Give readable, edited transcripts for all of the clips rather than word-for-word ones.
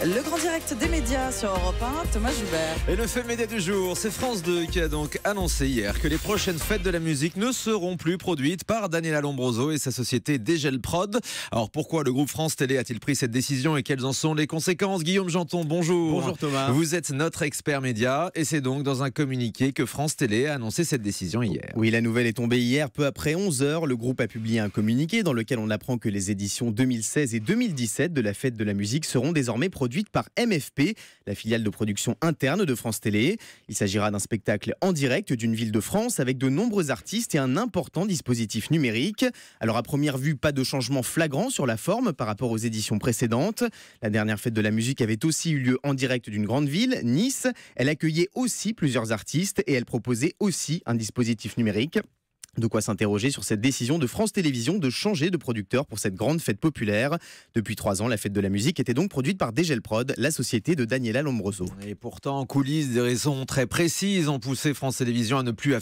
Le grand direct des médias sur Europe 1, Thomas Joubert. Et le fait média du jour, c'est France 2 qui a donc annoncé hier que les prochaines fêtes de la musique ne seront plus produites par Daniela Lombroso et sa société Dgel Prod. Alors pourquoi le groupe France Télé a-t-il pris cette décision et quelles en sont les conséquences? Guillaume Janton, bonjour. Bonjour Thomas. Vous êtes notre expert média et c'est donc dans un communiqué que France Télé a annoncé cette décision hier. Oui, la nouvelle est tombée hier, peu après 11h. Le groupe a publié un communiqué dans lequel on apprend que les éditions 2016 et 2017 de la fête de la musique seront désormais produites par MFP, la filiale de production interne de France Télé. Il s'agira d'un spectacle en direct d'une ville de France avec de nombreux artistes et un important dispositif numérique. Alors à première vue, pas de changement flagrant sur la forme par rapport aux éditions précédentes. La dernière fête de la musique avait aussi eu lieu en direct d'une grande ville, Nice. Elle accueillait aussi plusieurs artistes et elle proposait aussi un dispositif numérique. De quoi s'interroger sur cette décision de France Télévisions de changer de producteur pour cette grande fête populaire. Depuis 3 ans, la fête de la musique était donc produite par Dgel Prod, la société de Daniela Lombroso. Et pourtant, en coulisses, des raisons très précises ont poussé France Télévisions à ne plus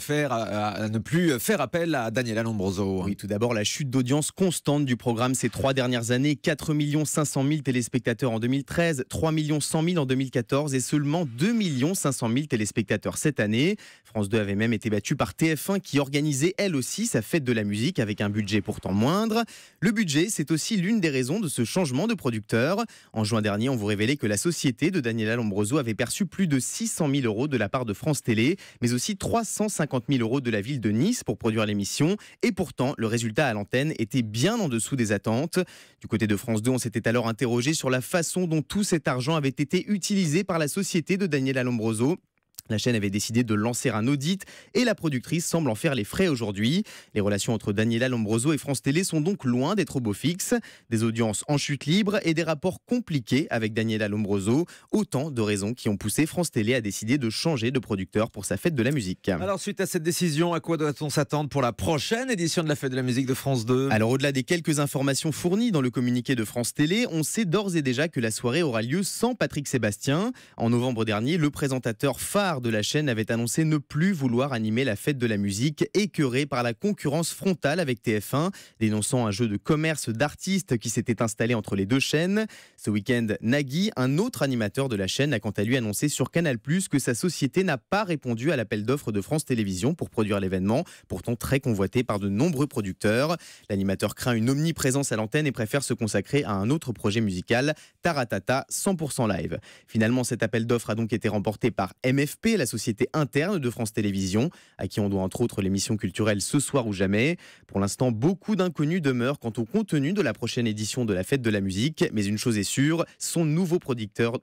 faire appel à Daniela Lombroso. Oui, tout d'abord, la chute d'audience constante du programme ces 3 dernières années. 4 500 000 téléspectateurs en 2013, 3 100 000 en 2014 et seulement 2 500 000 téléspectateurs cette année. France 2 avait même été battue par TF1 qui organisait elle aussi sa fête de la musique avec un budget pourtant moindre. Le budget, c'est aussi l'une des raisons de ce changement de producteur. En juin dernier, on vous révélait que la société de Daniela Lombroso avait perçu plus de 600 000 euros de la part de France Télé, mais aussi 350 000 euros de la ville de Nice pour produire l'émission. Et pourtant, le résultat à l'antenne était bien en dessous des attentes. Du côté de France 2, on s'était alors interrogé sur la façon dont tout cet argent avait été utilisé par la société de Daniela Lombroso. La chaîne avait décidé de lancer un audit et la productrice semble en faire les frais aujourd'hui. Les relations entre Daniela Lombroso et France Télé sont donc loin d'être au beau fixe. Des audiences en chute libre et des rapports compliqués avec Daniela Lombroso. Autant de raisons qui ont poussé France Télé à décider de changer de producteur pour sa fête de la musique. Alors suite à cette décision, à quoi doit-on s'attendre pour la prochaine édition de la fête de la musique de France 2? Alors au-delà des quelques informations fournies dans le communiqué de France Télé, on sait d'ores et déjà que la soirée aura lieu sans Patrick Sébastien. En novembre dernier, le présentateur phare de la chaîne avait annoncé ne plus vouloir animer la fête de la musique, écœuré par la concurrence frontale avec TF1, dénonçant un jeu de commerce d'artistes qui s'était installé entre les deux chaînes. Ce week-end, Nagui, un autre animateur de la chaîne, a quant à lui annoncé sur Canal+ que sa société n'a pas répondu à l'appel d'offres de France Télévisions pour produire l'événement, pourtant très convoité par de nombreux producteurs. L'animateur craint une omniprésence à l'antenne et préfère se consacrer à un autre projet musical, Taratata 100% live. Finalement, cet appel d'offres a donc été remporté par MFP, la société interne de France Télévisions, à qui on doit entre autres l'émission culturelle Ce soir ou jamais. Pour l'instant, beaucoup d'inconnus demeurent quant au contenu de la prochaine édition de la fête de la musique, mais une chose est sûre, son nouveau producteur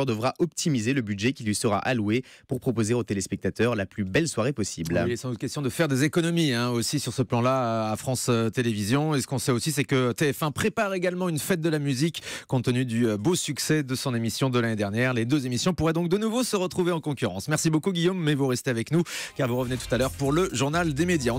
devra optimiser le budget qui lui sera alloué pour proposer aux téléspectateurs la plus belle soirée possible. Oui, il est sans doute question de faire des économies aussi sur ce plan-là à France Télévisions. Et ce qu'on sait aussi, c'est que TF1 prépare également une fête de la musique compte tenu du beau succès de son émission de l'année dernière. Les deux émissions pourraient donc de nouveau se retrouver en concurrence. Merci beaucoup Guillaume, mais vous restez avec nous car vous revenez tout à l'heure pour le journal des médias.